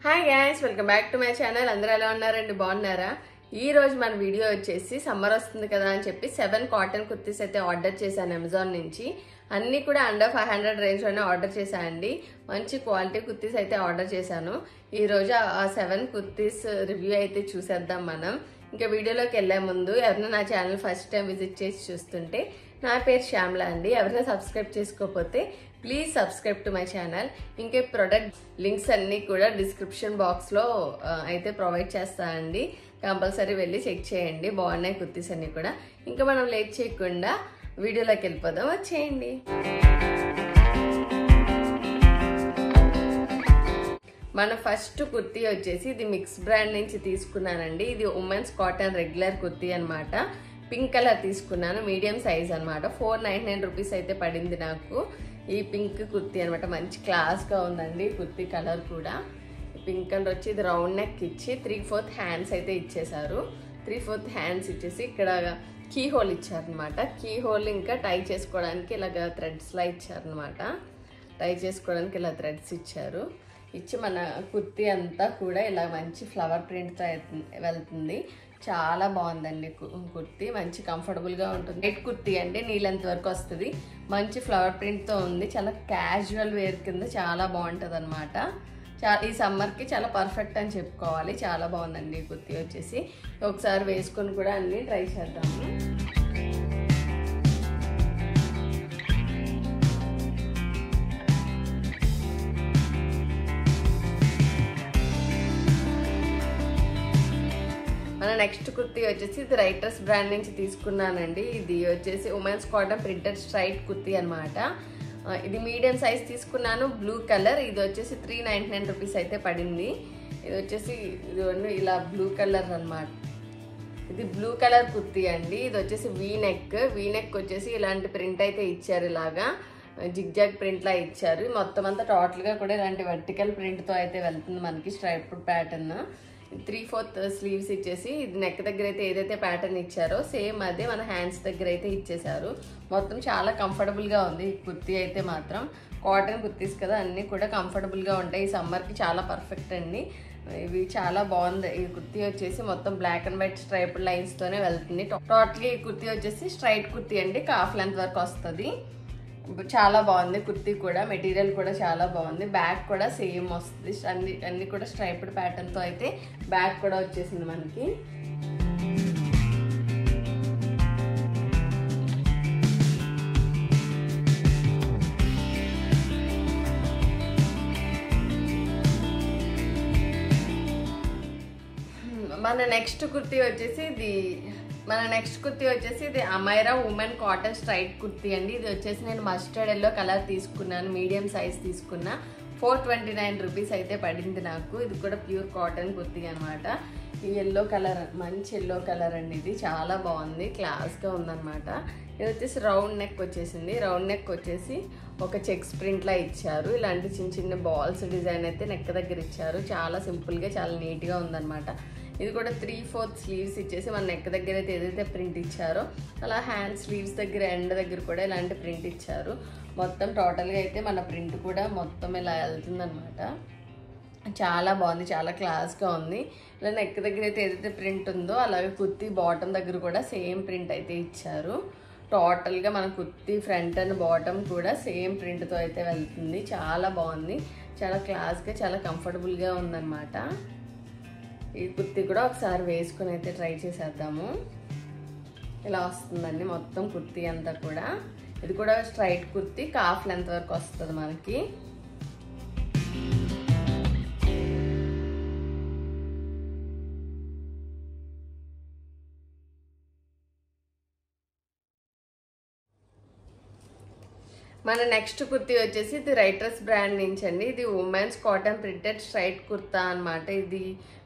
Hi guys, welcome back to my channel. అందరూ ఎలా ఉన్నారండి? బాగున్నారా? ఈ రోజు మన వీడియో వచ్చేసి సమ్మర్ వస్తుంది కదా అని చెప్పి 7 కాటన్ కుర్తీస్ అయితే ఆర్డర్ చేశాను అమెజాన్ నుంచి. అన్ని కూడా అండర్ 500 రేంజ్ లోనే ఆర్డర్ చేశానండి. మంచి క్వాలిటీ కుర్తీస్ అయితే ఆర్డర్ చేశాను. ఈ రోజు ఆ 7 కుర్తీస్ రివ్యూ అయితే చూసేద్దాం మనం. ఇంకా వీడియోలోకి వెళ్లే ముందు ఎవరైనా నా ఛానల్ ఫస్ట్ టైం విజిట్ చేసి చూస్తుంటే, నా పేరు శ్యామల అండి. ఎవరైనా సబ్స్క్రైబ్ చేసుకోకపోతే please subscribe to my channel. ఇంకే ప్రొడక్ట్ లింక్స్ అన్ని కూడా డిస్క్రిప్షన్ బాక్స్ లో అయితే ప్రొవైడ్ చేస్తానండి. కంపల్సరీ వెళ్ళి చెక్ చేయండి. బాగున్నాయి కుర్తీస్ అన్ని కూడా. ఇంకా మనం లేట్ చేయకుండా వీడియోలోకి వెళ్ళిపోదాం, వచ్చేయండి. మన ఫస్ట్ కుర్తీ వచ్చేసి ఇది మిక్స్ బ్రాండ్ నుంచి తీసుకున్నానండి. ఇది ఉమెన్స్ కాటన్ రెగ్యులర్ కుర్తీ అనమాట. పింక్ కలర్ తీసుకున్నాను, మీడియం సైజ్ అనమాట. 499 రూపీస్ అయితే పడింది నాకు ఈ పింక్ కుర్తీ అనమాట. మంచి క్లాస్ గా ఉందండి కుర్తీ కలర్ కూడా. పింక్ కలర్ వచ్చి ఇది రౌండ్ నెక్ ఇచ్చి 3/4 హ్యాండ్స్ అయితే ఇచ్చేసారు. 3/4 హ్యాండ్స్ ఇచ్చేసి ఇక్కడ కీ హోల్ ఇచ్చారనమాట. కీ హోల్ ఇంకా టై చేసుకోవడానికి ఇలాగ థ్రెడ్స్ లా ఇచ్చారనమాట. టై చేసుకోవడానికి ఇలా థ్రెడ్స్ ఇచ్చారు. ఇచ్చి మన కుర్తీ అంతా కూడా ఇలా మంచి ఫ్లవర్ ప్రింట్తో వెళ్తుంది. చాలా బాగుందండి కుర్తీ. మంచి కంఫర్టబుల్గా ఉంటుంది. నెట్ కుర్తీ అండి, నీ లెంత్ వరకు వస్తుంది. మంచి ఫ్లవర్ ప్రింట్తో ఉంది. చాలా క్యాజువల్ వేర్ కింద చాలా బాగుంటుంది అనమాట. ఈ సమ్మర్కి చాలా పర్ఫెక్ట్ అని చెప్పుకోవాలి. చాలా బాగుందండి ఈ కుర్తీ వచ్చేసి. ఒకసారి వేసుకొని కూడా అన్ని ట్రై చేద్దాము. మన నెక్స్ట్ కుర్తీ వచ్చేసి ఇది రైటర్స్ బ్రాండ్ నుంచి తీసుకున్నానండి. ఇది వచ్చేసి women's cotton printed straight kurti అనమాట. ఇది మీడియం సైజ్ తీసుకున్నాను, బ్లూ కలర్. ఇది వచ్చేసి 399 రూపీస్ అయితే పడింది. ఇది వచ్చేసి ఇలా బ్లూ కలర్ అనమాట. ఇది బ్లూ కలర్ కుర్తీ అండి. ఇది వచ్చేసి వీ నెక్ వచ్చేసి ఇలాంటి ప్రింట్ అయితే ఇచ్చారు. ఇలాగా జిగ్జాగ్ ప్రింట్ లా ఇచ్చారు. మొత్తం అంతా టోటల్ గా కూడా ఇలాంటి వర్టికల్ ప్రింట్ తో అయితే వెళ్తుంది మనకి. స్ట్రైప్డ్ ప్యాటర్న్ 3/4 స్లీవ్స్ ఇచ్చేసి ఇది నెక్ దగ్గర అయితే ఏదైతే ప్యాటర్న్ ఇచ్చారో సేమ్ అదే మన హ్యాండ్స్ దగ్గర అయితే ఇచ్చేసారు. మొత్తం చాలా కంఫర్టబుల్ గా ఉంది ఈ కుర్తీ అయితే మాత్రం. కాటన్ కుర్తీస్ కదా, అన్ని కూడా కంఫర్టబుల్ గా ఉంటాయి. ఈ సమ్మర్ కి చాలా పర్ఫెక్ట్ అండి. ఇవి చాలా బాగుంది. ఈ కుర్తీ వచ్చేసి మొత్తం black and white striped lines తోనే వెళ్తుంది. టోటల్ ఈ కుర్తీ వచ్చేసి స్ట్రైట్ కుర్తీ అండి, కాఫ్ లెంత్ వరకు వస్తుంది. చాలా బాగుంది కుర్తీ కూడా. మెటీరియల్ కూడా చాలా బాగుంది. బ్యాక్ కూడా సేమ్ వస్తుంది. అన్ని కూడా స్ట్రైప్డ్ ప్యాటర్న్ తో అయితే బ్యాక్ కూడా వచ్చేసింది మనకి. మన నెక్స్ట్ కుర్తీ వచ్చేసి ఇది Amaira women cotton straight kurti అండి. ఇది వచ్చేసి నేను మస్టర్డ్ ఎల్లో కలర్ తీసుకున్నాను, మీడియం సైజ్ తీసుకున్నా. 429 రూపీస్ అయితే పడింది నాకు. ఇది కూడా ప్యూర్ కాటన్ కుర్తీ అనమాట. ఈ ఎల్లో కలర్ మంచి ఎల్లో కలర్ అండి. ఇది చాలా బాగుంది, క్లాస్గా ఉందన్నమాట. ఇది వచ్చేసి రౌండ్ నెక్ వచ్చేసింది. రౌండ్ నెక్ వచ్చేసి ఒక చెక్స్ ప్రింట్ లా ఇచ్చారు. ఇలాంటి చిన్న చిన్న బాల్స్ డిజైన్ అయితే నెక్ దగ్గర ఇచ్చారు. చాలా సింపుల్గా చాలా నీట్గా ఉందన్నమాట. ఇది కూడా 3/4 స్లీవ్స్ ఇచ్చేసి మన నెక్ దగ్గర అయితే ఏదైతే ప్రింట్ ఇచ్చారో అలా హ్యాండ్ స్లీవ్స్ దగ్గర ఎండ్ దగ్గర కూడా ఇలాంటి ప్రింట్ ఇచ్చారు. మొత్తం టోటల్గా అయితే మన ప్రింట్ కూడా మొత్తం ఇలా వెళ్తుందన్నమాట. చాలా బాగుంది, చాలా క్లాస్గా ఉంది. ఇలా నెక్ దగ్గర అయితే ఏదైతే ప్రింట్ ఉందో అలాగే కుర్తీ బాటమ్ దగ్గర కూడా సేమ్ ప్రింట్ అయితే ఇచ్చారు. టోటల్గా మన కుర్తీ ఫ్రంట్ అండ్ బాటమ్ కూడా సేమ్ ప్రింట్తో అయితే వెళ్తుంది. చాలా బాగుంది, చాలా క్లాస్గా చాలా కంఫర్టబుల్గా ఉందన్నమాట. ఈ కుర్తీ కూడా ఒకసారి వేసుకొని అయితే ట్రై చేసేద్దాము. ఇలా వస్తుందండి మొత్తం కుర్తీ అంతా కూడా. ఇది కూడా స్ట్రైట్ కుర్తీ, కాఫ్ లెంత్ వరకు వస్తుంది మనకి. మన నెక్స్ట్ కుర్తీ వచ్చేసి ఇది రైటర్స్ బ్రాండ్ నుంచి అండి. ఇది women's cotton printed straight kurta అనమాట. ఇది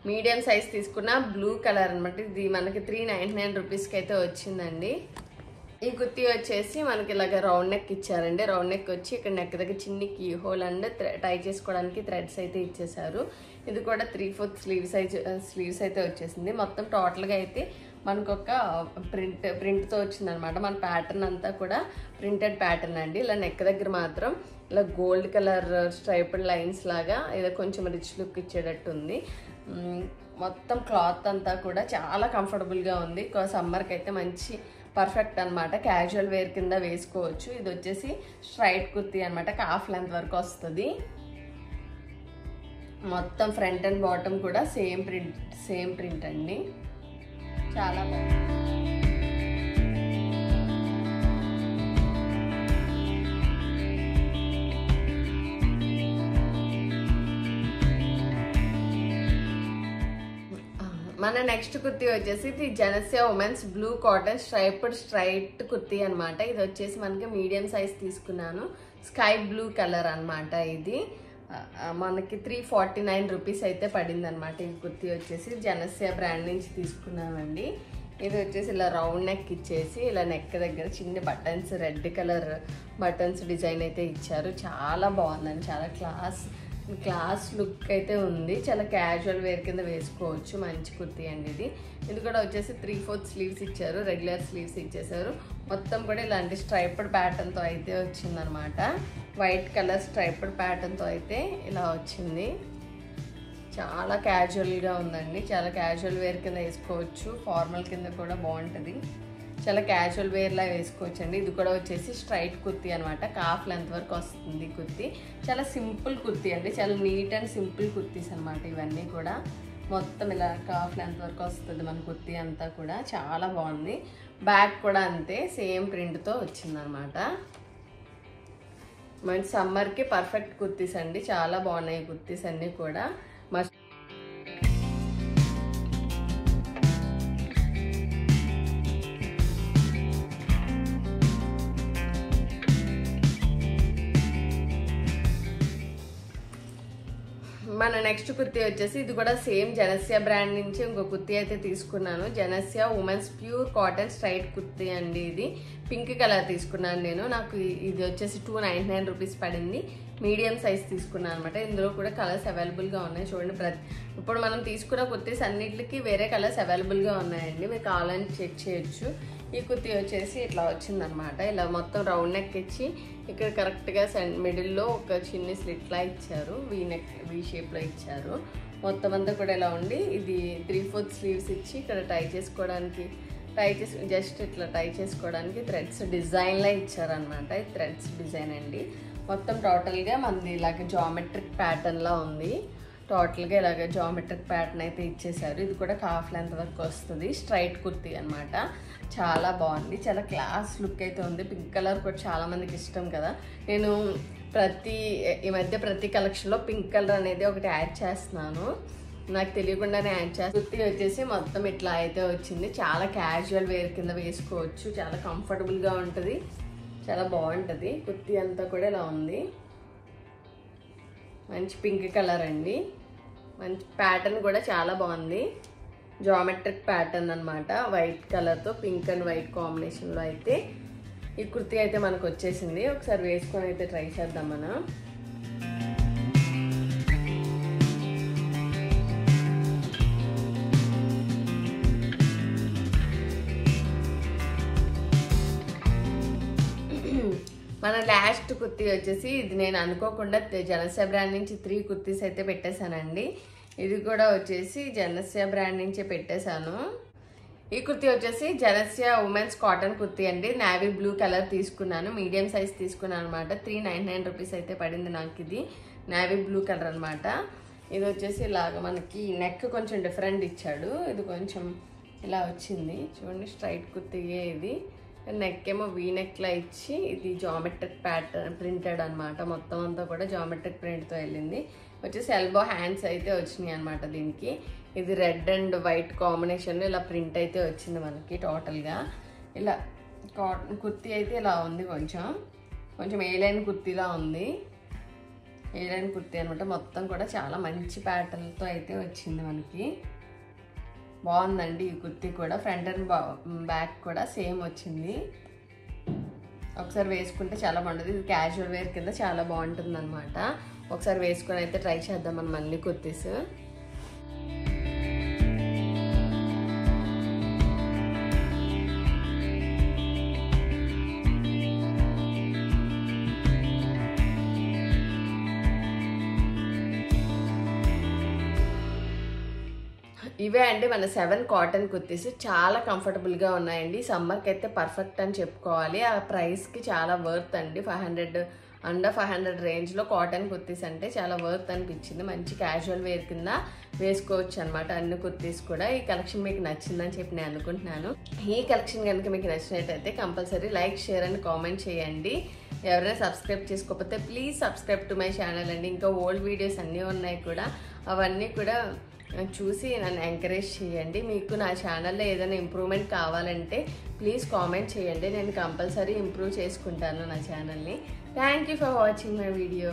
మీడియం సైజ్ తీసుకున్న బ్లూ కలర్ అనమాట. ఇది మనకి 399 రూపీస్కి అయితే వచ్చిందండి. ఈ కుర్తీ వచ్చేసి మనకి ఇలాగ రౌండ్ నెక్ ఇచ్చారండి. రౌండ్ నెక్ వచ్చి ఇక్కడ నెక్ దగ్గర చిన్ని కీ హోల్ అండ్ టై చేసుకోవడానికి థ్రెడ్స్ అయితే ఇచ్చేసారు. ఇది కూడా 3/4 స్లీవ్స్ అయితే వచ్చేసింది. మొత్తం టోటల్గా అయితే మనకు ఒక ప్రింట్తో వచ్చిందనమాట. మన ప్యాటర్న్ అంతా కూడా ప్రింటెడ్ ప్యాటర్న్ అండి. ఇలా నెక్ దగ్గర మాత్రం ఇలా గోల్డ్ కలర్ స్ట్రైప్డ్ లైన్స్ లాగా ఇలా కొంచెం రిచ్ లుక్ ఇచ్చేటట్టు ఉంది. మొత్తం క్లాత్ అంతా కూడా చాలా కంఫర్టబుల్గా ఉంది. సమ్మర్కి అయితే మంచి పర్ఫెక్ట్ అనమాట. క్యాజువల్ వేర్ కింద వేసుకోవచ్చు. ఇది వచ్చేసి స్ట్రైట్ కుర్తీ అనమాట. కాఫ్ లెంత్ వరకు వస్తుంది. మొత్తం ఫ్రంట్ అండ్ బాటమ్ కూడా సేమ్ ప్రింట్ అండి. చాలా బాగుంది. మన నెక్స్ట్ కుర్తీ వచ్చేసి ఇది Janasya women's blue cotton straight kurti అనమాట. ఇది వచ్చేసి మనకి మీడియం సైజ్ తీసుకున్నాను. స్కై బ్లూ కలర్ అనమాట. ఇది మనకి 349 రూపీస్ అయితే పడింది అనమాట. ఈ కుర్తీ వచ్చేసి జనస్య బ్రాండ్ నుంచి తీసుకున్నామండి. ఇది వచ్చేసి ఇలా రౌండ్ నెక్ ఇచ్చేసి ఇలా నెక్ దగ్గర చిన్న buttons, red colour buttons design అయితే ఇచ్చారు. చాలా బాగుందండి. చాలా క్లాస్ లుక్ అయితే ఉంది. చాలా క్యాజువల్ వేర్ కింద వేసుకోవచ్చు. మంచి కుర్తీ అండి ఇది. ఇది కూడా వచ్చేసి 3/4 స్లీవ్స్ ఇచ్చారు. రెగ్యులర్ స్లీవ్స్ ఇచ్చేసారు. మొత్తం కూడా ఇలాంటి స్ట్రైప్డ్ ప్యాటర్న్తో అయితే వచ్చిందనమాట. వైట్ కలర్ స్ట్రైప్డ్ ప్యాటర్న్తో అయితే ఇలా వచ్చింది. చాలా క్యాజువల్గా ఉందండి. చాలా క్యాజువల్ వేర్ కింద వేసుకోవచ్చు. ఫార్మల్ కింద కూడా బాగుంటుంది. చాలా క్యాజువల్ వేర్లా వేసుకోవచ్చు అండి. ఇది కూడా వచ్చేసి స్ట్రైట్ కుర్తీ అనమాట. కాఫ్ లెంత్ వరకు వస్తుంది కుర్తీ. చాలా సింపుల్ కుర్తీ అండి. చాలా నీట్ అండ్ సింపుల్ కుర్తీస్ అనమాట ఇవన్నీ కూడా. మొత్తం ఇలా కాఫ్ లెంత్ వరకు వస్తుంది మన కుర్తీ అంతా కూడా. చాలా బాగుంది. బ్యాక్ కూడా అంతే సేమ్ ప్రింట్తో వచ్చిందనమాట. మంచి సమ్మర్కి పర్ఫెక్ట్ కుర్తీస్ అండి. చాలా బాగున్నాయి కుర్తీస్ అన్నీ కూడా. మన నెక్స్ట్ కుర్తీ వచ్చేసి ఇది కూడా సేమ్ జనస్య బ్రాండ్ నుంచి ఇంకో కుర్తీ అయితే తీసుకున్నాను. Janasya women's pure cotton straight kurti అండి. ఇది పింక్ కలర్ తీసుకున్నాను నేను. నాకు ఇది వచ్చేసి 299 రూపీస్ పడింది. మీడియం సైజ్ తీసుకున్నాను అనమాట. ఇందులో కూడా కలర్స్ అవైలబుల్గా ఉన్నాయి. చూడండి, ఇప్పుడు మనం తీసుకున్న కుర్తీస్ అన్నిటికీ వేరే కలర్స్ అవైలబుల్గా ఉన్నాయండి. మీరు కావాలని చెక్ చేయొచ్చు. ఈ కుర్తీ వచ్చేసి ఇట్లా వచ్చిందనమాట. ఇలా మొత్తం రౌండ్ నెక్ ఇచ్చి ఇక్కడ కరెక్ట్గా మిడిల్లో ఒక చిన్న స్లిట్లా ఇచ్చారు. వీ షేప్లో ఇచ్చారు. మొత్తం అంతా కూడా ఇలా ఉండి ఇది 3/4 స్లీవ్స్ ఇచ్చి ఇక్కడ జస్ట్ ఇట్లా టై చేసుకోవడానికి థ్రెడ్స్ డిజైన్లా ఇచ్చారనమాట. ఇది థ్రెడ్స్ డిజైన్ అండి. మొత్తం టోటల్గా మనది ఇలాగ జామెట్రిక్ ప్యాటర్న్లా ఉంది. టోటల్గా ఇలాగ జామెట్రిక్ ప్యాటర్న్ అయితే ఇచ్చేసారు. ఇది కూడా కాఫ్ లెంత్ వరకు వస్తుంది. స్ట్రైట్ కుర్తీ అనమాట. చాలా బాగుంది. చాలా క్లాస్ లుక్ అయితే ఉంది. పింక్ కలర్ కూడా చాలా మందికి ఇష్టం కదా. నేను ఈ మధ్య ప్రతి కలెక్షన్లో పింక్ కలర్ అనేది ఒకటి యాడ్ చేస్తున్నాను. నాకు తెలియకుండానే యాడ్ చేస్తాను. కుర్తీ వచ్చేసి మొత్తం ఇట్లా అయితే వచ్చింది. చాలా క్యాజువల్ వేర్ కింద వేసుకోవచ్చు. చాలా కంఫర్టబుల్గా ఉంటుంది. చాలా బాగుంటుంది. కుర్తీ అంతా కూడా ఇలా ఉంది. మంచి పింక్ కలర్ అండి. మంచి ప్యాటర్న్ కూడా చాలా బాగుంది. జామెట్రిక్ ప్యాటర్న్ అనమాట. వైట్ కలర్తో పింక్ అండ్ వైట్ కాంబినేషన్లో అయితే ఈ కుర్తీ అయితే మనకు వచ్చేసింది. ఒకసారి వేసుకొని అయితే ట్రై చేద్దాం మనం. మన లాస్ట్ కుర్తీ వచ్చేసి ఇది నేను అనుకోకుండా జనస్య బ్రాండ్ నుంచి 3 కుర్తీస్ అయితే పెట్టేశానండి. ఇది కూడా వచ్చేసి జనస్య బ్రాండ్ నుంచే పెట్టేశాను. ఈ కుర్తీ వచ్చేసి జనస్య ఉమెన్స్ కాటన్ కుర్తీ అండి. నావీ బ్లూ కలర్ తీసుకున్నాను. మీడియం సైజ్ తీసుకున్నాను అనమాట. 399 రూపీస్ అయితే పడింది నాకు. ఇది నావీ బ్లూ కలర్ అనమాట. ఇది వచ్చేసి ఇలాగ మనకి నెక్ కొంచెం డిఫరెంట్ ఇచ్చాడు. ఇది కొంచెం ఇలా వచ్చింది. చూడండి, స్ట్రైట్ కుర్తీయే ఇది. నెక్ ఏమో వీ నెక్లా ఇచ్చి ఇది జామెట్రిక్ ప్యాటర్న్ ప్రింటెడ్ అనమాట. మొత్తం అంతా కూడా జామెట్రిక్ ప్రింట్తో వెళ్ళింది. వచ్చేసి ఎల్బో హ్యాండ్స్ అయితే వచ్చినాయి అనమాట దీనికి. ఇది రెడ్ అండ్ వైట్ కాంబినేషన్లో ఇలా ప్రింట్ అయితే వచ్చింది మనకి. టోటల్గా ఇలా కాటన్ కుర్తీ అయితే ఇలా ఉంది. కొంచెం ఏలైన్ కుర్తీలా ఉంది. ఏలైన్ కుర్తీ అనమాట. మొత్తం కూడా చాలా మంచి ప్యాటర్న్తో అయితే వచ్చింది మనకి. బాగుందండి ఈ కుర్తీ కూడా. ఫ్రంట్ అండ్ బ్యాక్ కూడా సేమ్ వచ్చింది. ఒకసారి వేసుకుంటే చాలా బాగుంటుంది. ఇది క్యాజువల్ వేర్ కింద చాలా బాగుంటుంది అనమాట. ఒకసారి వేసుకొని అయితే ట్రై చేద్దాం మనం మళ్ళీ కుర్తీస్. ఇవే అండి మన 7 కాటన్ కుర్తీస్. చాలా కంఫర్టబుల్గా ఉన్నాయండి. సమ్మర్కి అయితే పర్ఫెక్ట్ అని చెప్పుకోవాలి. ఆ ప్రైస్కి చాలా వర్త్ అండి. 500 అండర్ 500 రేంజ్లో కాటన్ కుర్తీస్ అంటే చాలా వర్త్ అనిపించింది. మంచి క్యాజువల్ వేర్ కింద వేసుకోవచ్చు అనమాట అన్ని కుర్తీస్ కూడా. ఈ కలెక్షన్ మీకు నచ్చిందని చెప్పి నేను అనుకుంటున్నాను. ఈ కలెక్షన్ కనుక మీకు నచ్చినట్టయితే compulsory like, share and comment చేయండి. ఎవరైనా సబ్స్క్రైబ్ చేసుకోకపోతే please subscribe to my channel అండి. ఇంకా ఓల్డ్ వీడియోస్ అన్నీ ఉన్నాయి కూడా, అవన్నీ కూడా చూసి నన్ను ఎంకరేజ్ చేయండి. మీకు నా ఛానల్లో ఏదైనా ఇంప్రూవ్మెంట్ కావాలంటే ప్లీజ్ కామెంట్ చేయండి. నేను కంపల్సరీ ఇంప్రూవ్ చేసుకుంటాను నా ఛానల్ని. Thank you for watching my video.